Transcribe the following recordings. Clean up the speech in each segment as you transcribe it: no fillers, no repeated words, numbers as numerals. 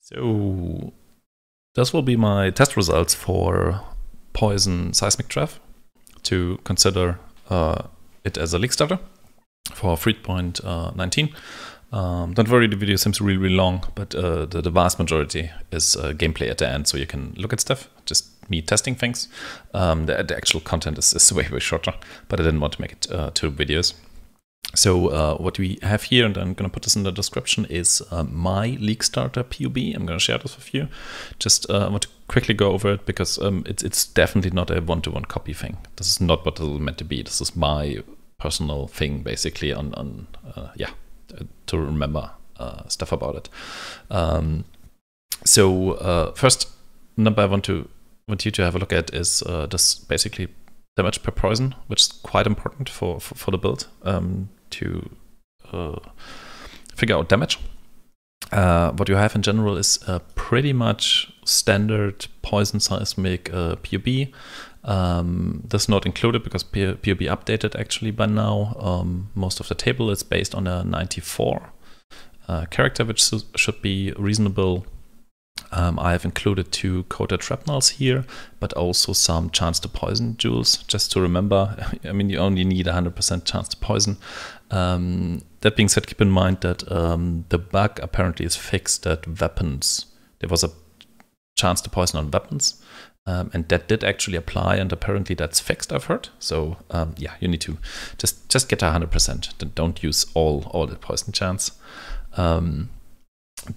So this will be my test results for Poison Seismic Trap to consider it as a league starter for 3.19. Don't worry, the video seems really long, but the vast majority is gameplay at the end, so you can look at stuff, just me testing things. The actual content is way shorter, but I didn't want to make it 2 videos. So what we have here, and I'm going to put this in the description, is my Leaguestar PoB. I'm going to share this with you. Just want to quickly go over it because it's definitely not a one-to-one copy thing. This is not what this is meant to be. This is my personal thing, basically, to remember stuff about it. First number I want you to have a look at is this basically damage per poison, which is quite important for the build to figure out damage. What you have in general is pretty much standard poison seismic PoB. That's not included because PoB updated actually by now. Most of the table is based on a 94 character, which should be reasonable. I have included 2 coated shrapnels here, but also some chance to poison jewels, just to remember. I mean, you only need 100% chance to poison. That being said, keep in mind that the bug apparently is fixed that weapons, there was a chance to poison on weapons, and that did actually apply, and apparently that's fixed, I've heard. So yeah, you need to just get 100%, don't use all the poison chance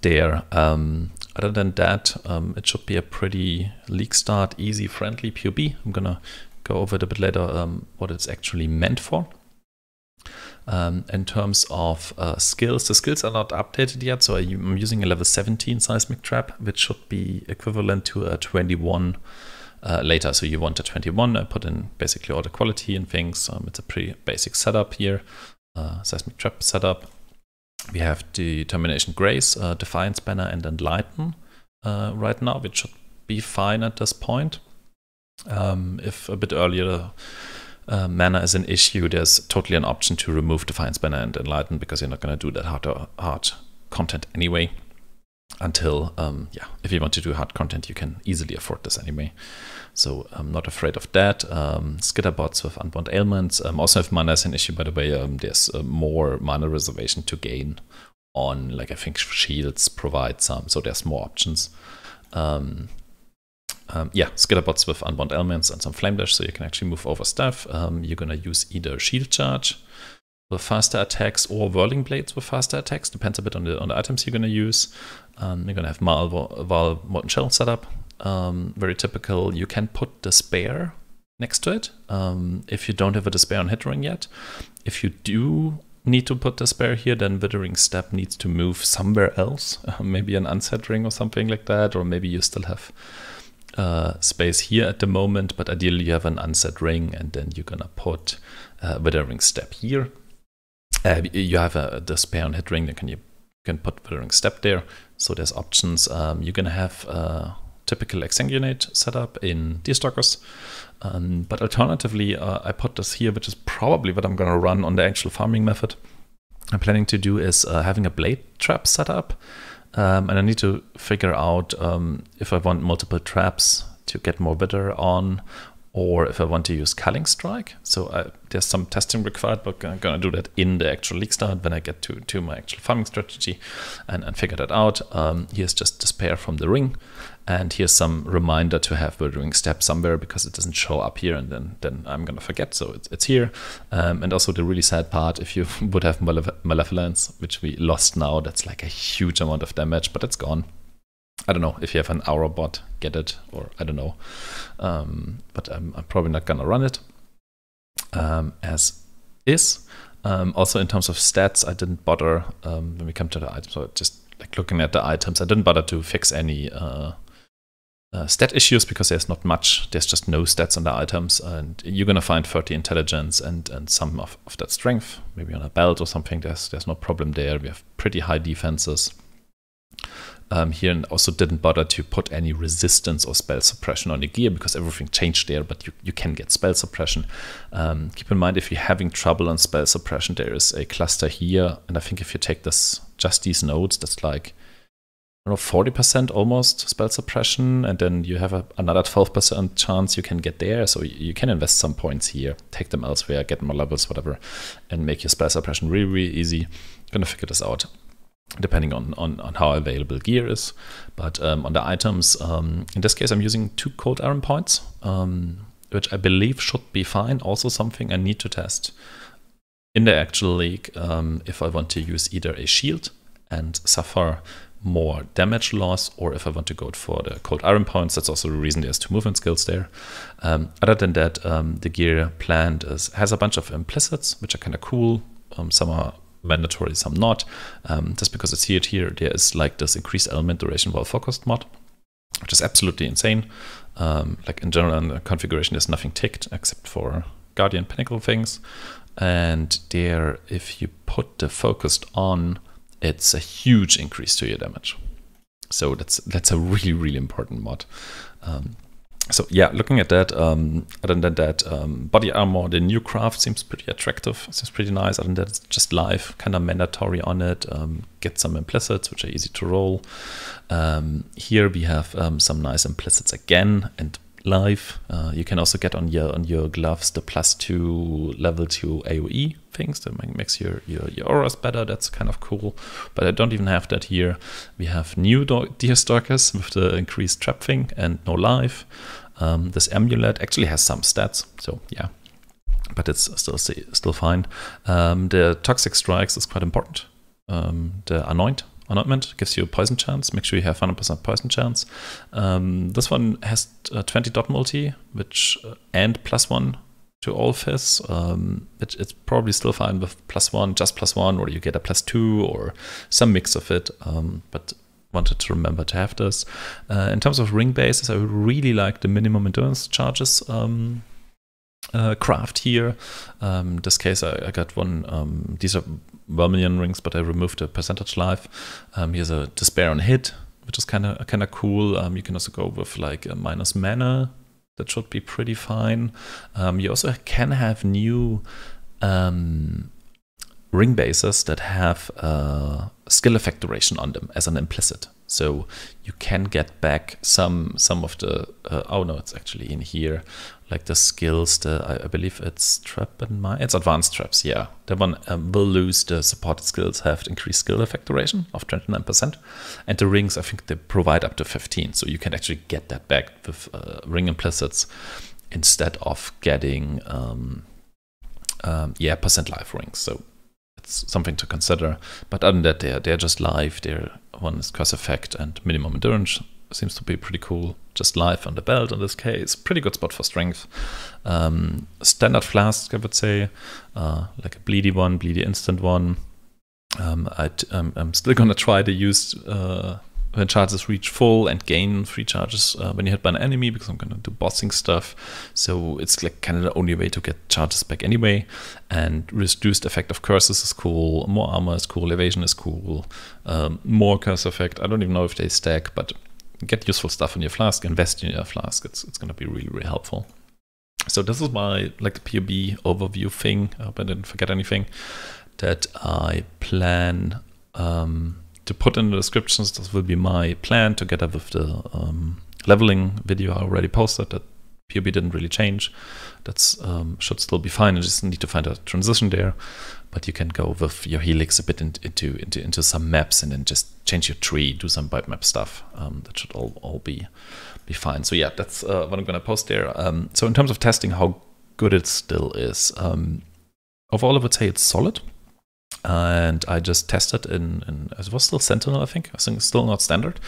there. Other than that, it should be a pretty league start, easy, friendly PoB. I'm gonna go over it a bit later, what it's actually meant for. In terms of skills, the skills are not updated yet, so I'm using a level 17 Seismic Trap, which should be equivalent to a 21 later. So you want a 21, I put in basically all the quality and things. It's a pretty basic setup here, Seismic Trap setup. We have Determination Grace, Defiance Banner, and Enlighten right now, which should be fine at this point. If a bit earlier mana is an issue, there's totally an option to remove Defiance Banner and Enlighten because you're not going to do that hard content anyway. Until, if you want to do hard content, you can easily afford this anyway. So I'm not afraid of that. Skitterbots with Unbound Ailments. Also, if mana is an issue, by the way, there's more mana reservation to gain on, like, I think shields provide some, so there's more options. Skitterbots with Unbound Ailments and some Flame Dash, so you can actually move over stuff. You're going to use either Shield Charge with faster attacks or Whirling Blades with faster attacks. Depends a bit on the items you're going to use. You're going to have Val Molten Shell setup. Very typical. You can put Despair next to it if you don't have a Despair on hit ring yet. If you do need to put Despair here, then Withering Step needs to move somewhere else. Maybe an Unset Ring or something like that, or maybe you still have space here at the moment, but ideally you have an Unset Ring, and then you're going to put Withering Step here. You have a Despair on hit ring, then you can put Withering Step there. So there's options. You're going to have typical Exsanguinate setup in Deerstalkers. But alternatively, I put this here, which is probably what I'm going to run on the actual farming method. I'm planning to do is having a Blade Trap setup. And I need to figure out if I want multiple traps to get more Wither on, or if I want to use Culling Strike. So there's some testing required, but I'm going to do that in the actual league start when I get to my actual farming strategy and figure that out. Here's just Despair from the ring, and here's some reminder to have Withering Step somewhere because it doesn't show up here, and then I'm going to forget, so it's here. And also the really sad part, if you would have Malevolence, which we lost now, that's like a huge amount of damage, but it's gone. I don't know if you have an Aura bot, get it, or I don't know. But I'm probably not gonna run it as is. Also in terms of stats, I didn't bother when we come to the items. So just like looking at the items, I didn't bother to fix any stat issues because there's not much. There's just no stats on the items, and you're gonna find 30 intelligence and some of that strength, maybe on a belt or something. There's no problem there. We have pretty high defenses. Here, and also didn't bother to put any resistance or spell suppression on the gear because everything changed there, but you can get spell suppression. Keep in mind, if you're having trouble on spell suppression, there is a cluster here, and I think if you take just these nodes, that's like don't know, 40% almost spell suppression, and then you have another 12% chance you can get there. So you can invest some points here, take them elsewhere, get more levels, whatever, and make your spell suppression really, really easy. Gonna figure this out depending on how available gear is. But on the items, in this case, I'm using 2 cold iron points, which I believe should be fine. Also something I need to test in the actual league if I want to use either a shield and suffer more damage loss, or if I want to go for the cold iron points. That's also the reason there's 2 movement skills there. Other than that, the gear planned has a bunch of implicits, which are kind of cool. Some are mandatory, some not. Just because it's here, there is like this increased element duration while focused mod, which is absolutely insane. Like in general, in the configuration, there's nothing ticked except for Guardian Pinnacle things. And there, if you put the focused on, it's a huge increase to your damage. So that's a really, really important mod. So yeah, looking at that, other than that, body armor, the new craft seems pretty attractive, seems pretty nice. Other than that, it's just live, kind of mandatory on it. Get some implicits, which are easy to roll. Here we have some nice implicits again, and live. You can also get on your gloves the +2 level 2 AoE things that makes your auras better. That's kind of cool, but I don't even have that here. We have new Deerstalkers with the increased trap thing and no life. This amulet actually has some stats, so yeah, but it's still fine. The toxic strikes is quite important. The anointment gives you a poison chance. Make sure you have 100% poison chance. This one has 20 dot multi, which and +1 to all fizz. It's probably still fine with +1, just +1, or you get a +2 or some mix of it. But wanted to remember to have this. In terms of ring bases, I really like the minimum endurance charges craft here. This case, I got one. These are Vermilion rings, but I removed the percentage life. Here's a despair on hit, which is kind of cool. You can also go with like a minus mana. That should be pretty fine. You also can have new ring bases that have skill effect duration on them as an implicit. So you can get back some of the oh no, it's actually in here, like the skills. I believe it's trap and mine. It's advanced traps. Yeah, that one will lose the supported skills, have increased skill effect duration of 29%, and the rings I think they provide up to 15. So you can actually get that back with ring implicits instead of getting percent life rings. So it's something to consider. But other than that, they're just live. One is curse effect and minimum endurance seems to be pretty cool. Just live on the belt in this case. Pretty good spot for strength. Standard flask, I would say, like a bleedy one, bleedy instant one. I'm still gonna try to use when charges reach full and gain 3 charges when you hit by an enemy, because I'm gonna do bossing stuff. So it's like kind of the only way to get charges back anyway. And reduced effect of curses is cool. More armor is cool. Evasion is cool. More curse effect. I don't even know if they stack, but get useful stuff in your flask. Invest in your flask. It's gonna be really, really helpful. So this is my like the PoB overview thing. I hope I didn't forget anything that I plan to put in the descriptions. This will be my plan together with the leveling video I already posted. That PoB didn't really change. That's should still be fine. I just need to find a transition there. But you can go with your Helix a bit into some maps and then just change your tree, do some bitmap stuff. That should all be fine. So yeah, that's what I'm gonna post there. So in terms of testing, how good it still is. Overall, I would say it's solid. And I just tested in it was still Sentinel, I think it's still not standard,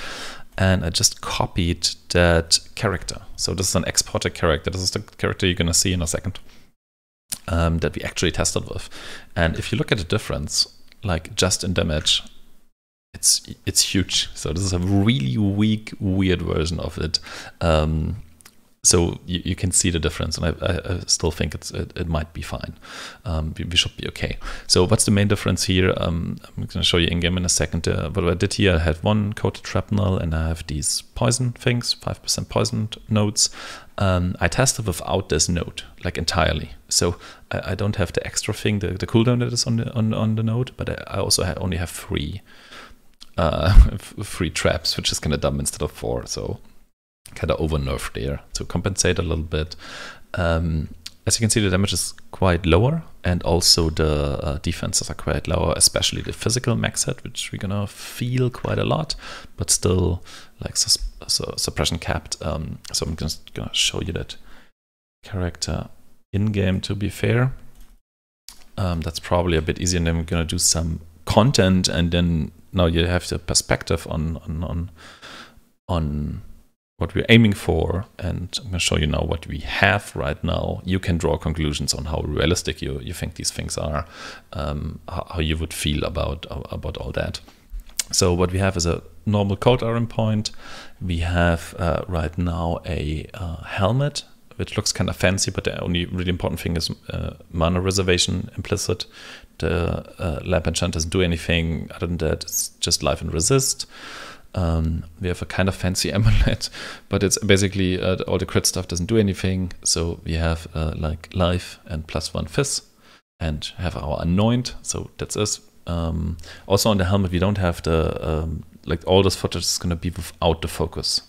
and I just copied that character. So this is an exported character. This is the character you're gonna see in a second, that we actually tested with. And if you look at the difference, like just in damage, it's huge. So this is a really weak, weird version of it. So you can see the difference, and I still think it might be fine. We should be okay. So what's the main difference here? I'm going to show you in-game in a second. What I did here, I had one coated shrapnel, and I have these poison things, 5% poison nodes. I tested without this node, like entirely. So I don't have the extra thing, the cooldown that is on the node, but I also only have 3 3 traps, which is kind of dumb instead of 4. So kind of over nerfed there to compensate a little bit. As you can see, the damage is quite lower, and also the defenses are quite lower, especially the physical max hit, which we're gonna feel quite a lot, but still like suppression capped. So I'm just gonna show you that character in game. To be fair, that's probably a bit easier, and then we're gonna do some content, and then now you have the perspective on what we're aiming for, and I'm going to show you now what we have right now. You can draw conclusions on how realistic you think these things are, how you would feel about all that. So what we have is a normal cold iron point. We have right now a helmet, which looks kind of fancy, but the only really important thing is mana reservation implicit. The lamp enchant doesn't do anything other than that. It's just life and resist. We have a kind of fancy amulet, but it's basically all the crit stuff doesn't do anything. So we have like life and +1 fizz, and have our anoint. So that's us. Also on the helmet, we don't have the like all this footage is going to be without the focus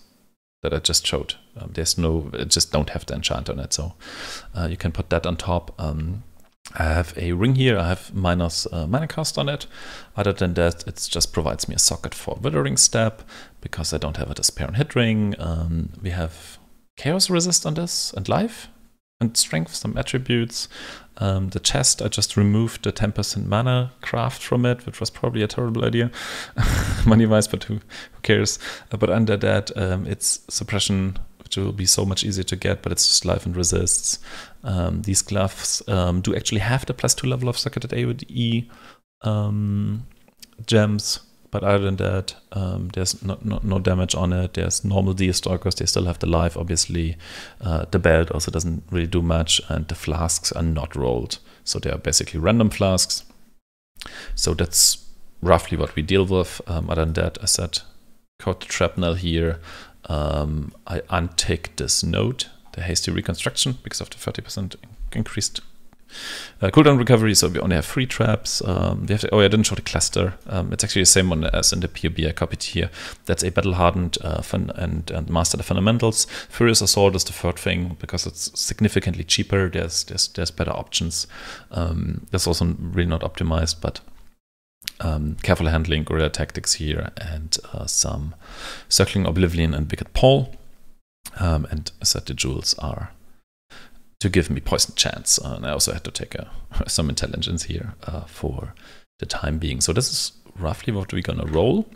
that I just showed. There's no, it just don't have the enchant on it. So you can put that on top. I have a ring here. I have minus mana cost on it. Other than that, it just provides me a socket for Withering Step because I don't have a Despair and Hit Ring. We have Chaos Resist on this, and Life and Strength, some attributes. The chest, I just removed the 10% mana craft from it, which was probably a terrible idea money-wise, but who cares? But under that, it's Suppression, which will be so much easier to get, but it's just life and resists. These gloves do actually have the +2 level of socketed AoE gems, but other than that, there's no damage on it. There's normal Deerstalkers, they still have the life, obviously. The belt also doesn't really do much, and the flasks are not rolled. So they are basically random flasks. So that's roughly what we deal with. Other than that, I said, caught the shrapnel here. I untick this node, the hasty reconstruction, because of the 30% increased cooldown recovery. So we only have 3 traps. We have to, oh, I didn't show the cluster. It's actually the same one as in the PoB I copied here. That's a battle hardened and master the fundamentals. Furious Assault is the third thing because it's significantly cheaper. There's better options. That's also really not optimized, but careful handling, guerrilla tactics here, and some circling oblivion and wicked pole. And I said the jewels are to give me poison chance, and I also had to take some intelligence here for the time being. So this is roughly what we're gonna roll,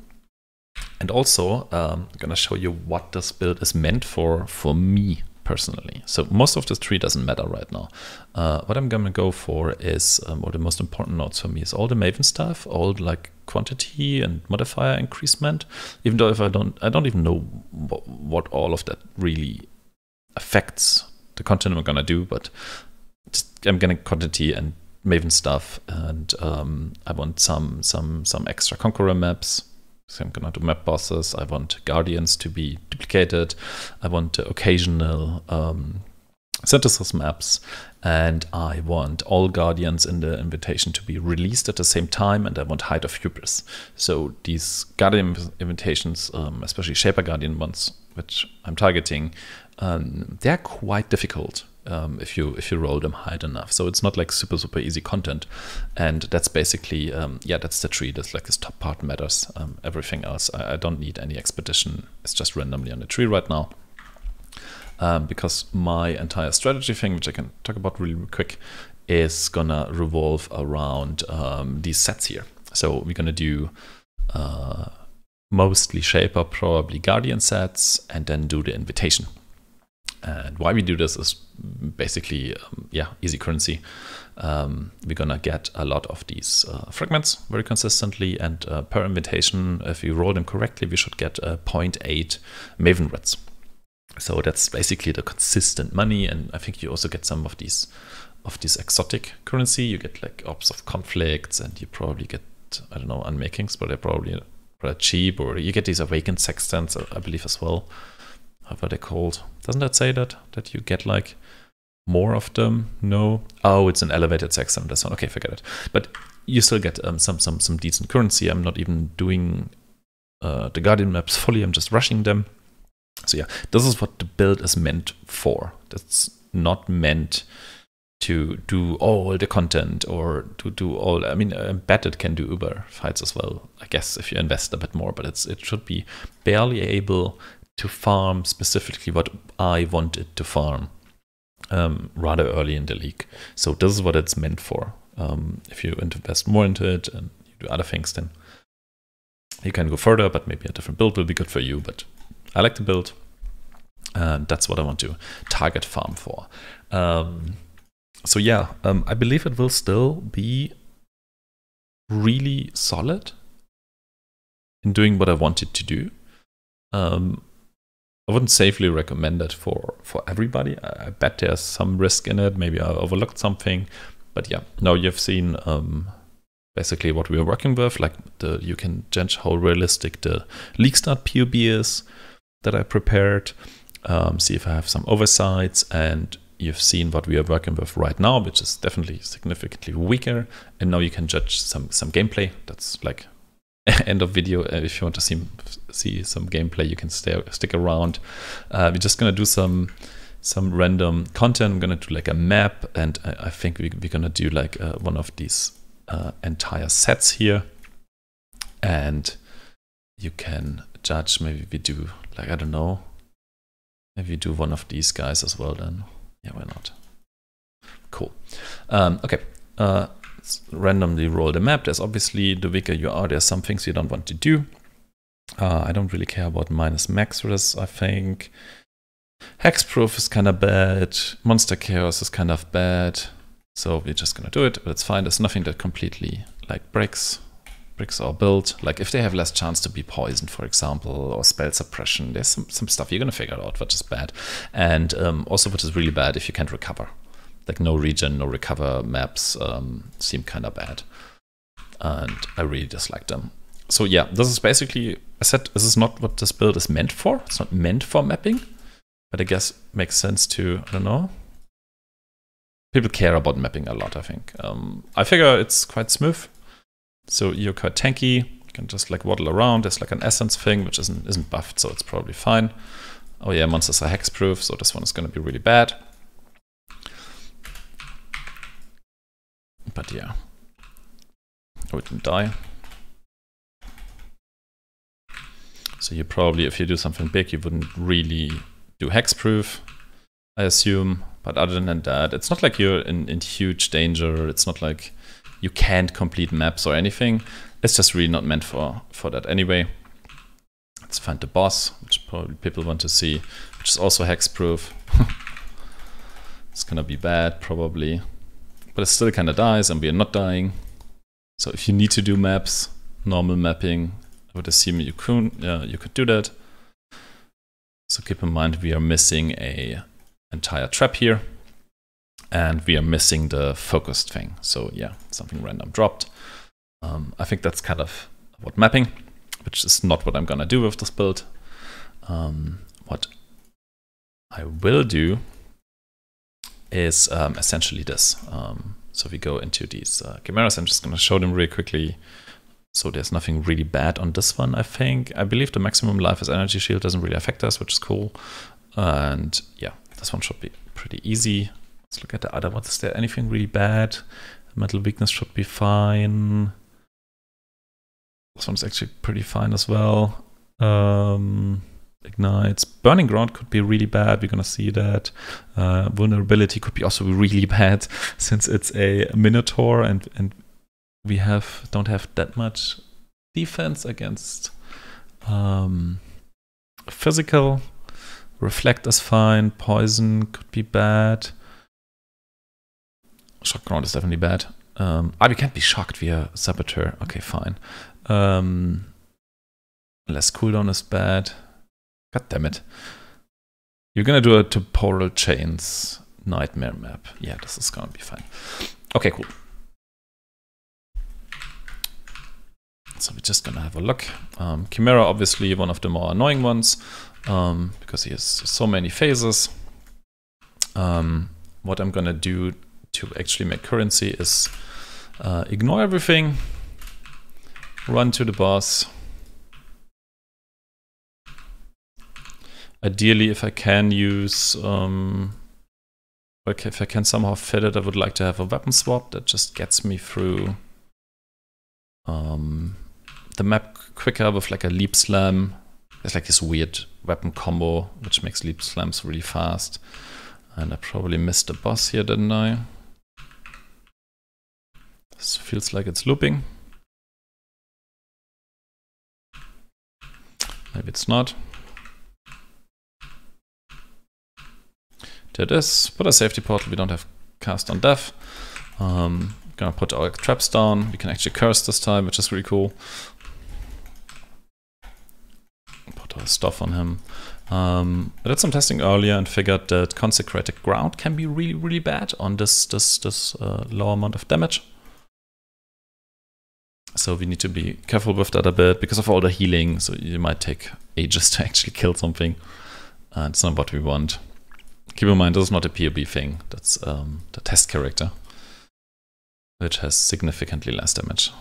and also I'm gonna show you what this build is meant for me personally. So most of this tree doesn't matter right now. What I'm gonna go for is, or the most important notes for me is all the Maven stuff, all like quantity and modifier increasement. Even though if I don't even know what all of that really affects the content I'm gonna do, but just, I'm getting quantity and Maven stuff, and I want some extra Conqueror maps. So I'm gonna do map bosses. I want Guardians to be duplicated. I want occasional synthesis maps, and I want all Guardians in the invitation to be released at the same time, and I want Height of Hubris. So these Guardian invitations, especially Shaper Guardian ones, which I'm targeting, they're quite difficult if you roll them high enough. So it's not like super easy content, and that's basically yeah, that's the tree. That's like this top part matters. Everything else, I don't need any expedition. It's just randomly on the tree right now. Because my entire strategy thing, which I can talk about really quick, is gonna revolve around these sets here. So we're gonna do mostly Shaper, probably Guardian sets, and then do the invitation. And why we do this is basically, yeah, easy currency. We're gonna get a lot of these fragments very consistently, and per invitation, if we roll them correctly, we should get 0.8 Maven Reds. So that's basically the consistent money, and I think you also get some of these exotic currency. You get like Orbs of Conflicts, and you probably get, I don't know, Unmakings, but they're probably cheap, or you get these Awakened Sextants, I believe, as well. However they're called. Doesn't that say that you get like more of them? No. Oh, it's an elevated sextant. This one. Okay, forget it. But you still get some decent currency. I'm not even doing the Guardian maps fully. I'm just rushing them. So yeah, this is what the build is meant for. That's not meant to do all the content or to do all. I mean, I bet it can do Uber fights as well, I guess, if you invest a bit more, but it should be barely able to farm specifically what I want it to farm rather early in the league. So this is what it's meant for. If you invest more into it and you do other things, then you can go further, but maybe a different build will be good for you. But I like the build, and that's what I want to target farm for. So yeah, I believe it will still be really solid in doing what I want it to do. I wouldn't safely recommend it for everybody. I bet there's some risk in it. Maybe I overlooked something. But yeah, now you've seen basically what we are working with. Like you can judge how realistic the Leaguestart PoB is that I prepared. See if I have some oversights, and you've seen what we are working with right now, which is definitely significantly weaker. And now you can judge some gameplay. That's like end of video. If you want to see some gameplay, you can stick around. We're just gonna do some random content. I'm gonna do like a map, and I think we're gonna do like one of these entire sets here, and you can judge. Maybe we do like, I don't know, maybe we do one of these guys as well then. Yeah, why not? Cool. Okay. Let's randomly roll the map. There's obviously, the weaker you are, there's some things you don't want to do. I don't really care about minus max for this, I think. Hexproof is kind of bad. Monster Chaos is kind of bad. So we're just gonna do it, but it's fine. There's nothing that completely like breaks our build. Like if they have less chance to be poisoned, for example, or spell suppression, there's some stuff you're gonna figure out which is bad. And also what is really bad if you can't recover. Like no regen, no recover maps seem kind of bad. And I really dislike them. So yeah, this is basically, I said this is not what this build is meant for. It's not meant for mapping, but I guess makes sense to, I don't know. People care about mapping a lot, I think. I figure it's quite smooth. So you're quite tanky, you can just like waddle around. There's like an essence thing, which isn't buffed, so it's probably fine. Oh yeah, monsters are hexproof, so this one is gonna be really bad. But yeah, I wouldn't die. So you probably, if you do something big, you wouldn't really do hexproof, I assume. But other than that, it's not like you're in huge danger. It's not like you can't complete maps or anything. It's just really not meant for that anyway. Let's find the boss, which probably people want to see, which is also hexproof. It's gonna be bad, probably. But it still kind of dies, and we are not dying. So if you need to do maps, normal mapping, I would assume you could do that. So keep in mind we are missing a entire trap here, and we are missing the focused thing. So yeah, something random dropped. I think that's kind of what mapping, which is not what I'm gonna do with this build. What I will do is essentially this. So we go into these chimeras. I'm just going to show them really quickly. So there's nothing really bad on this one, I think. I believe the maximum life as energy shield doesn't really affect us, which is cool. And yeah, this one should be pretty easy. Let's look at the other ones. Is there anything really bad? Mental weakness should be fine. This one's actually pretty fine as well. Ignites. Burning Ground could be really bad. We're gonna see that. Vulnerability could be also really bad since it's a Minotaur and we don't have that much defense against physical. Reflect is fine. Poison could be bad. Shock Ground is definitely bad. We can't be shocked via Saboteur. Okay, fine. Less cooldown is bad. God damn it. You're gonna do a temporal chains nightmare map. Yeah, this is gonna be fine. Okay, cool. So we're just gonna have a look. Chimera, obviously one of the more annoying ones, because he has so many phases. What I'm gonna do to actually make currency is ignore everything, run to the boss, Ideally, if I can use, okay, if I can somehow fit it, I would like to have a weapon swap that just gets me through the map quicker with like a leap slam. There's like this weird weapon combo which makes leap slams really fast. And I probably missed the boss here, didn't I? This feels like it's looping. Maybe it's not. There it is. Put a safety portal. We don't have cast on death. Gonna put our traps down. We can actually curse this time, which is really cool. Put our stuff on him. I did some testing earlier and figured that consecrated ground can be really, really bad on this low amount of damage. So we need to be careful with that a bit because of all the healing. So you might take ages to actually kill something. And it's not what we want. Keep in mind, this is not a PoB thing. That's the test character, which has significantly less damage.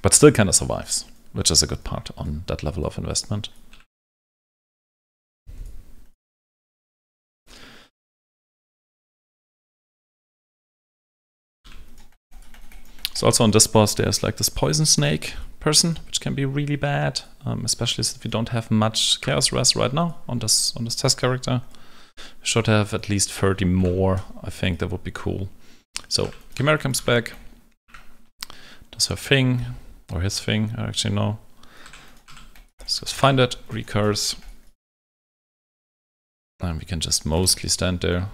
But still kind of survives, which is a good part on that level of investment. So also on this boss, there's like this poison snake person, which can be really bad, especially if you don't have much chaos res right now on this test character. Should have at least 30 more. I think that would be cool. So Chimera comes back, does her thing, or his thing, I actually know. Let's just find it, recurse. And we can just mostly stand there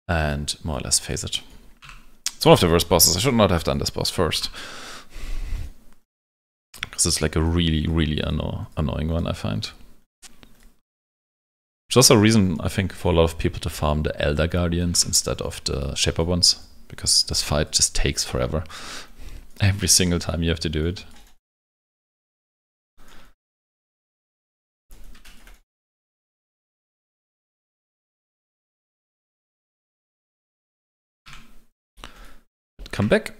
and more or less phase it. It's one of the worst bosses. I should not have done this boss first. Because it's like a really, really annoying one, I find. Which is also a reason, I think, for a lot of people to farm the Elder Guardians instead of the Shaper ones. Because this fight just takes forever. Every single time you have to do it. Come back.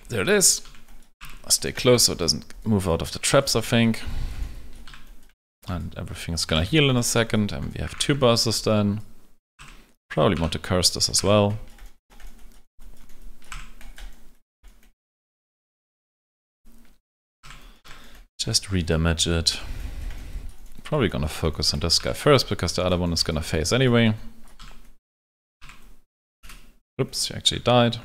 There it is. Stay close so it doesn't move out of the traps, I think. And everything is gonna heal in a second. And we have 2 bosses then. Probably want to curse this as well. Just redamage it. Probably gonna focus on this guy first because the other one is gonna phase anyway. Oops, she actually died.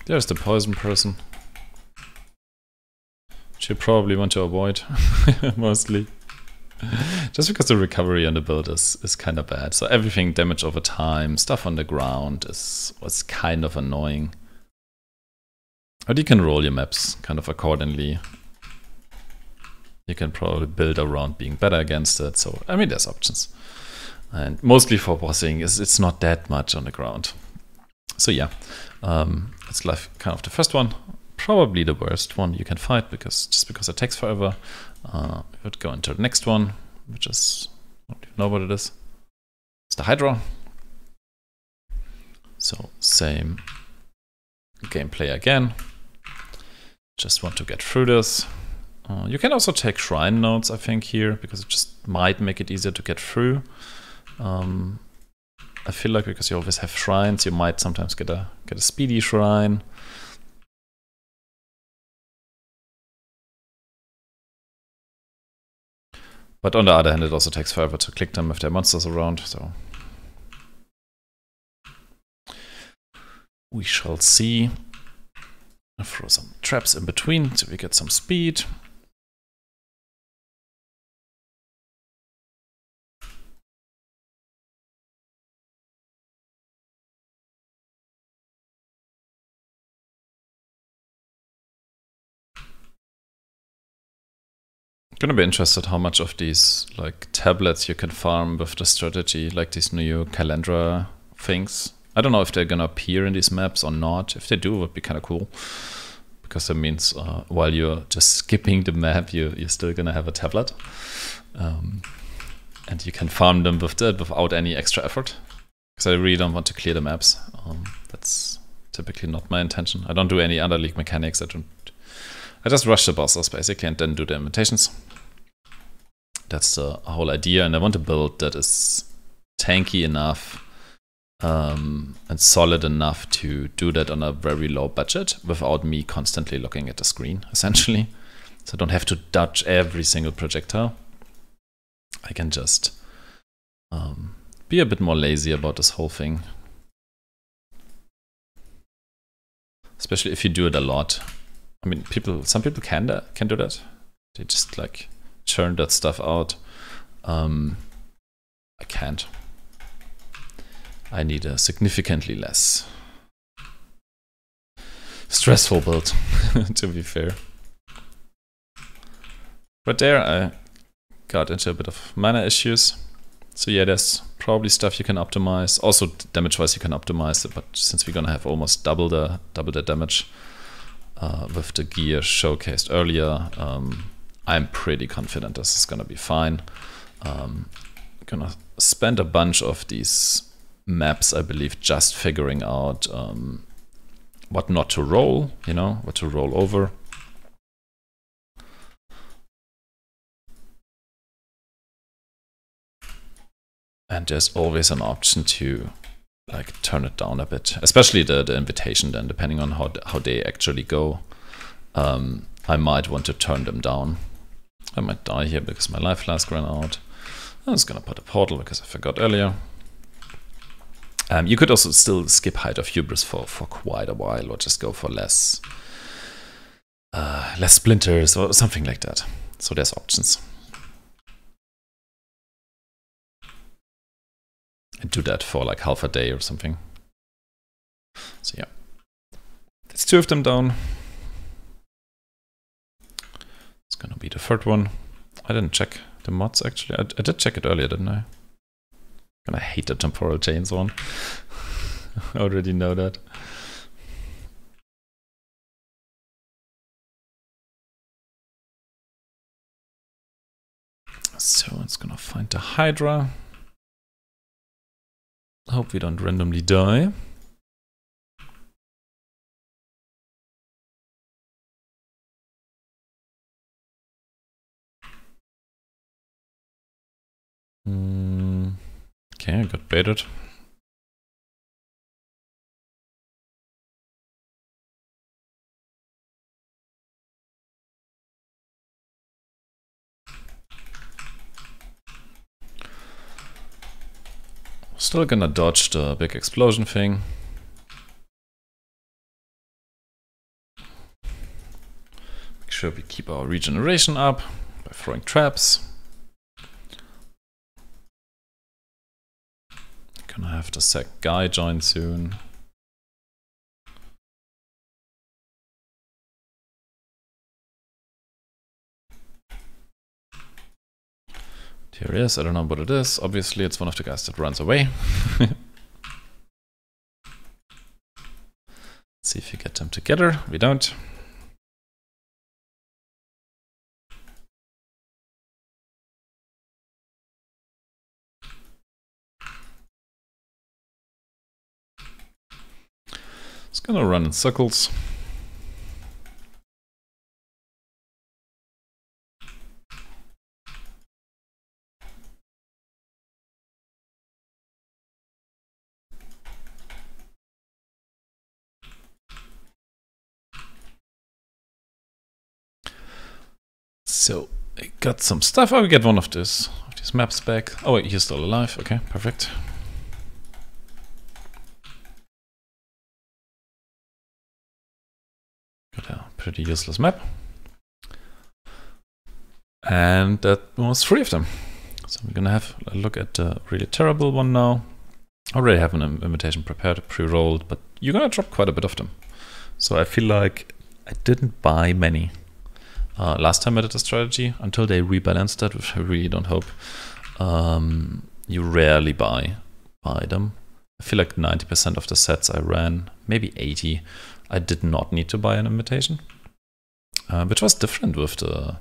There's the poison person. She'll probably want to avoid, mostly. Just because the recovery on the build is kind of bad. So everything damage over time, stuff on the ground was kind of annoying. But you can roll your maps kind of accordingly. You can probably build around being better against it. So, I mean, there's options. And mostly for bossing, it's not that much on the ground. So yeah, it's like kind of the first one. Probably the worst one you can fight because it takes forever. We would go into the next one, which is, I don't even know what it is. It's the Hydra. So same gameplay again. Just want to get through this. You can also take shrine nodes, I think, here, because it just might make it easier to get through. I feel like because you always have shrines, you might sometimes get a speedy shrine. But on the other hand, it also takes forever to click them if there are monsters around, so we shall see. I'll throw some traps in between so we get some speed. Gonna be interested how much of these like tablets you can farm with the strategy, like these new Kalandra things. I don't know if they're gonna appear in these maps or not. If they do, it would be kind of cool. Because that means while you're just skipping the map, you're still gonna have a tablet. And you can farm them with that without any extra effort. Because I really don't want to clear the maps. That's typically not my intention. I don't do any other League mechanics. I just rush the bosses basically and then do the invitations. That's the whole idea, and I want a build that is tanky enough and solid enough to do that on a very low budget without me constantly looking at the screen, essentially. So I don't have to dodge every single projectile. I can just be a bit more lazy about this whole thing. Especially if you do it a lot. I mean, some people can do that. They just like churn that stuff out. I can't. I need a significantly less stressful build, to be fair. But there I got into a bit of mana issues. So yeah, there's probably stuff you can optimize. Also damage-wise you can optimize it, but since we're gonna have almost double the damage with the gear showcased earlier, I'm pretty confident this is gonna be fine. I'm gonna spend a bunch of these maps, I believe, just figuring out what not to roll, what to roll over. And there's always an option to like turn it down a bit, especially the invitation then, depending on how they actually go. I might want to turn them down. I might die here because my life flask ran out. I was gonna put a portal because I forgot earlier. You could also still skip Height of Hubris for quite a while, or just go for less splinters or something like that. So there's options. And do that for like half a day or something. So yeah, that's 2 of them down. It's gonna be the 3rd one. I didn't check the mods actually. I did check it earlier, didn't I? And I hate the temporal chains one. I already know that. So it's gonna find the Hydra. I hope we don't randomly die. Okay, I got baited. Still gonna dodge the big explosion thing. Make sure we keep our regeneration up by throwing traps. Gonna have the sec guy join soon. Here he is, I don't know what it is. Obviously it's one of the guys that runs away. Let's see if we get them together. We don't. It's gonna run in circles. So I got some stuff. Oh, we get one of these maps back. Oh wait, he's still alive. Okay, perfect. Got a pretty useless map. And that was 3 of them. So we're gonna have a look at the really terrible one now. I already have an invitation prepared, pre-rolled, but you're gonna drop quite a bit of them. So I feel like I didn't buy many. Last time I did a strategy, until they rebalanced that, which I really don't hope, you rarely buy them. I feel like 90% of the sets I ran, maybe 80, I did not need to buy an invitation, which was different with the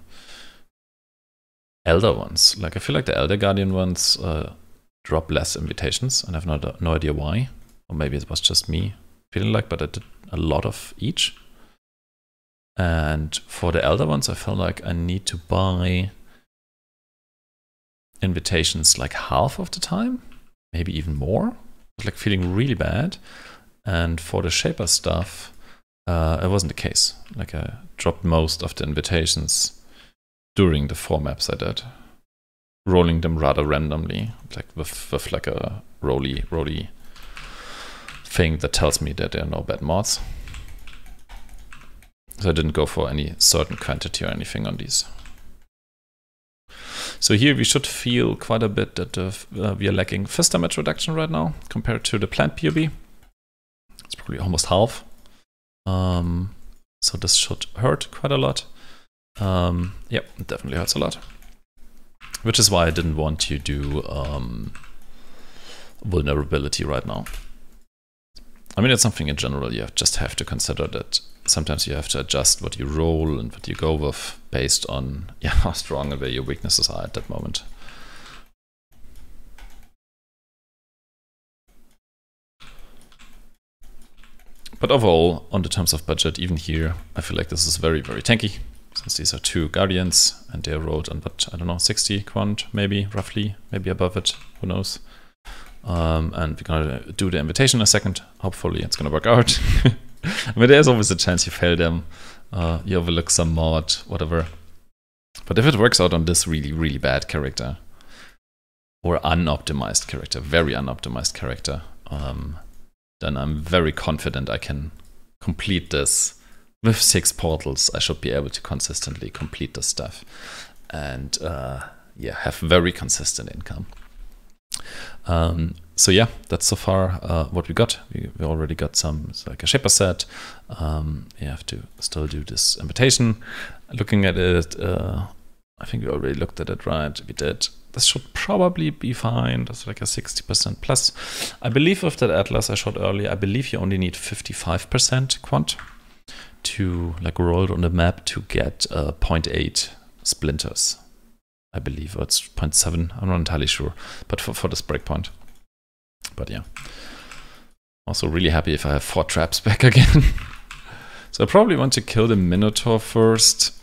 Elder ones. Like I feel like the Elder Guardian ones drop less invitations, and I have no idea why. Or maybe it was just me feeling like, but I did a lot of each. And for the Elder ones, I felt like I need to buy invitations like half of the time, maybe even more. I was like feeling really bad. And for the Shaper stuff, it wasn't the case. Like I dropped most of the invitations during the 4 maps I did, rolling them rather randomly, like with like a rolly thing that tells me that there are no bad mods. So I didn't go for any certain quantity or anything on these. So here we should feel quite a bit that we are lacking fist damage reduction right now compared to the planned PoB. It's probably almost half. So this should hurt quite a lot. Yep, it definitely hurts a lot. Which is why I didn't want to do vulnerability right now. I mean, it's something in general you just have to consider, that sometimes you have to adjust what you roll and what you go with based on how strong and where your weaknesses are at that moment. But overall, on the terms of budget, even here, I feel like this is very, very tanky, since these are 2 Guardians and they're rolled on, what, I don't know, 60 quant, maybe, roughly, maybe above it, who knows. And we're gonna do the invitation in a second. Hopefully it's gonna work out. I mean, there's always a chance you fail them, you overlook some mod, whatever. But if it works out on this really, really bad character, or unoptimized character, very unoptimized character, then I'm very confident I can complete this. With 6 portals, I should be able to consistently complete this stuff. And yeah, have very consistent income. So yeah, that's so far what we got. We already got some, like a Shaper set. You have to still do this invitation. Looking at it, I think we already looked at it, right? We did. This should probably be fine. That's like a 60% plus. I believe with that Atlas I showed earlier, I believe you only need 55% quant to like roll on the map to get 0.8 splinters. I believe, or it's 0.7, I'm not entirely sure, but for this breakpoint. But yeah, also really happy if I have 4 traps back again. So I probably want to kill the Minotaur first,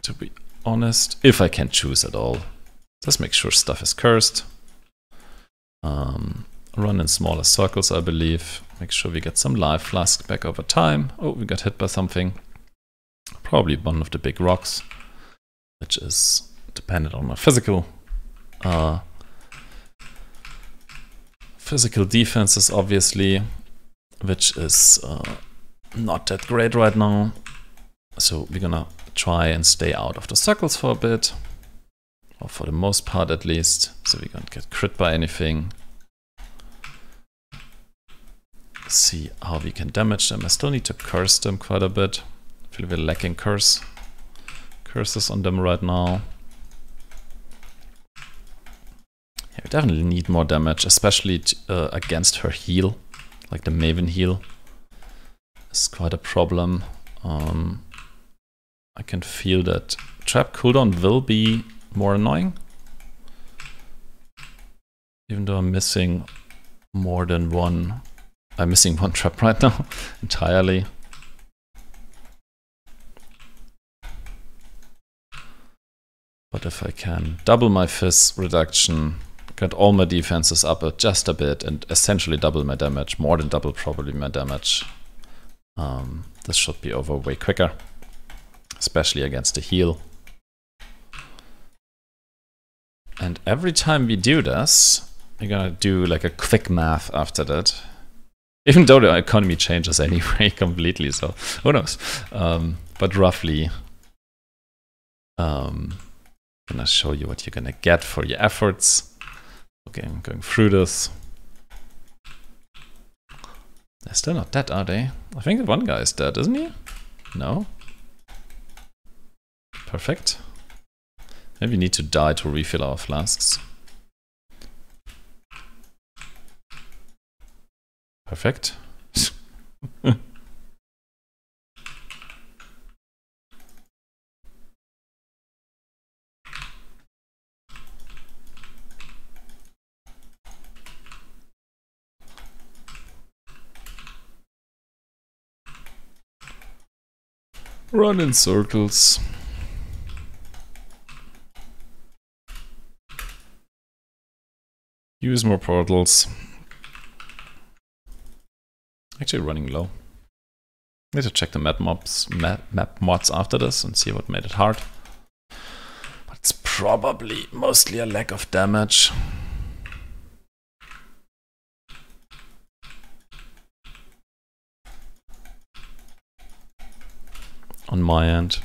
to be honest, if I can choose at all. Just make sure stuff is cursed. Run in smaller circles, I believe. Make sure we get some life flask back over time. Oh, we got hit by something. Probably one of the big rocks, which is dependent on my physical defenses, obviously, which is not that great right now. So we're gonna try and stay out of the circles for a bit, or for the most part at least, so we don't get crit by anything. See how we can damage them. I still need to curse them quite a bit. I feel we're lacking curses on them right now. Yeah, we definitely need more damage, especially against her heal, like the Maven heal. It's quite a problem. I can feel that trap cooldown will be more annoying, even though I'm missing more than one. I'm missing 1 trap right now entirely. But if I can double my fizz reduction, get all my defenses up just a bit, and essentially double my damage, more than double probably my damage, this should be over way quicker, especially against the heal. And every time we do this, we're gonna do like a quick math after that. Even though the economy changes anyway completely, so who knows. But roughly, I'm gonna show you what you're gonna get for your efforts. Okay, I'm going through this. They're still not dead, are they? I think that one guy is dead, isn't he? No? Perfect. Maybe we need to die to refill our flasks. Perfect. Run in circles. Use more portals. Actually running low. Need to check the map mods after this and see what made it hard. But it's probably mostly a lack of damage. On my end,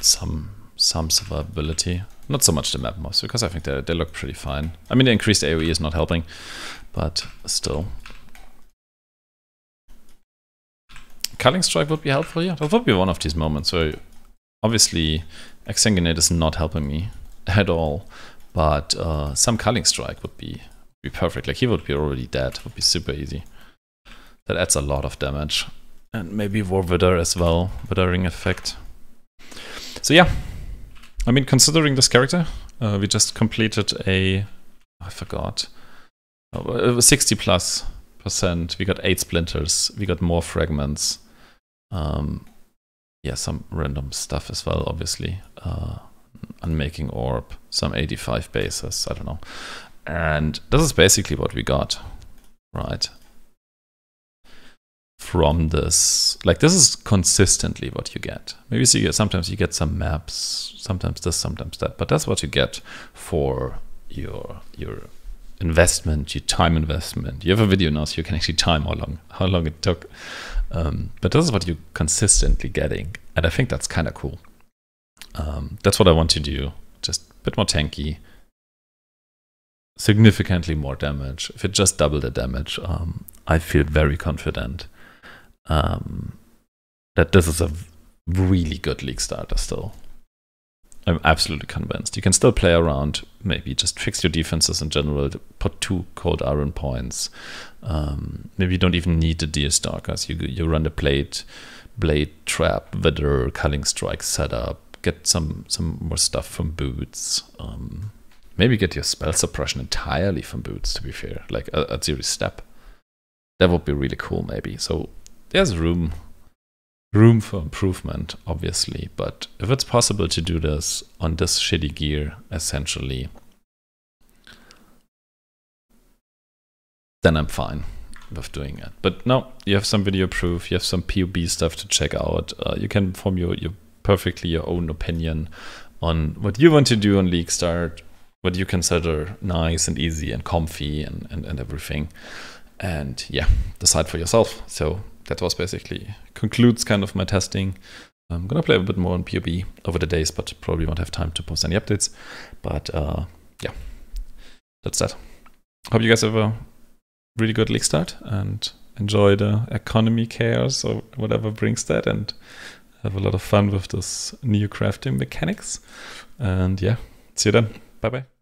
some survivability. Not so much the map mobs, because I think they look pretty fine. I mean, the increased AoE is not helping, but still. Culling Strike would be helpful here. That would be one of these moments where obviously Exsanguinate is not helping me at all, but some Culling Strike would be perfect. Like, he would be already dead. Would be super easy. That adds a lot of damage. And maybe War Wither as well, Withering effect. So yeah, I mean, considering this character, we just completed a, I forgot, 60+%. We got 8 splinters, we got more fragments. Yeah, some random stuff as well, obviously. Unmaking Orb, some 85 bases, I don't know. And this is basically what we got, right? From this, like, this is consistently what you get. Maybe sometimes you get some maps, sometimes this, sometimes that, but that's what you get for your investment, your time investment. You have a video now, so you can actually time how long it took. But this is what you're consistently getting, and I think that's kind of cool. That's what I want to do. Just a bit more tanky, significantly more damage. If it just doubled the damage, I feel very confident that this is a really good league starter still. I'm absolutely convinced. You can still play around, maybe just fix your defenses in general, put 2 cold iron points. Maybe you don't even need the Deerstalkers. You run the blade trap, Wither, Culling Strike setup, get some more stuff from boots. Maybe get your spell suppression entirely from boots, to be fair, like a zero step. That would be really cool, maybe. So there's room for improvement, obviously, but if it's possible to do this on this shitty gear, essentially, then I'm fine with doing it. But no, you have some video proof, you have some PoB stuff to check out. You can form your perfectly your own opinion on what you want to do on Leaguestart, what you consider nice and easy and comfy and everything. And yeah, decide for yourself. So that was basically concludes kind of my testing. I'm gonna play a bit more on PoB over the days, but probably won't have time to post any updates. But yeah, that's that. Hope you guys have a really good league start and enjoy the economy chaos or whatever brings that, and have a lot of fun with this new crafting mechanics. And yeah, see you then. Bye bye.